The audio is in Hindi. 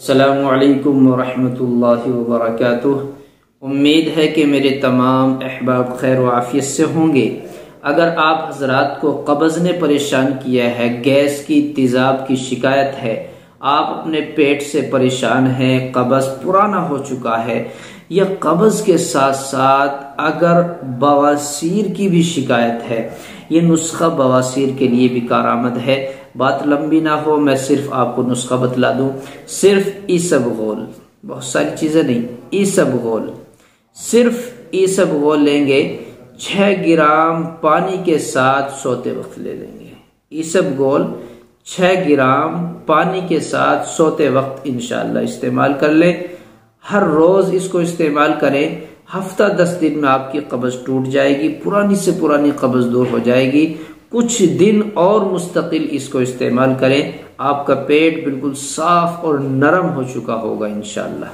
अस्सलामु अलैकुम वरहमतुल्लाहि वबरकातुह। उम्मीद है कि मेरे तमाम अहबाब खैर व आफियत से होंगे। अगर आप हजरात को कब्ज़ ने परेशान किया है, गैस की तेज़ाब की शिकायत है, आप अपने पेट से परेशान हैं, कब्ज़ पुराना हो चुका है, या कब्ज़ के साथ साथ अगर बवासीर की भी शिकायत है, ये नुस्खा बवासीर के लिए भी कारआमद है। बात लंबी ना हो, मैं सिर्फ आपको नुस्खा बतला दूं। सिर्फ ईसबगोल, बहुत सारी चीजें नहीं, ईसबगोल, सिर्फ ईसबगोल लेंगे, 6 ग्राम पानी के साथ सोते वक्त ले लेंगे। ईसबगोल 6 ग्राम पानी के साथ सोते वक्त इंशाअल्लाह इस्तेमाल कर ले। हर रोज इसको इस्तेमाल करें। हफ्ता 10 दिन में आपकी कब्ज़ टूट जाएगी, पुरानी से पुरानी कब्ज़ दूर हो जाएगी। कुछ दिन और मुस्तकिल इसको इस्तेमाल करें, आपका पेट बिल्कुल साफ और नरम हो चुका होगा इंशाअल्लाह।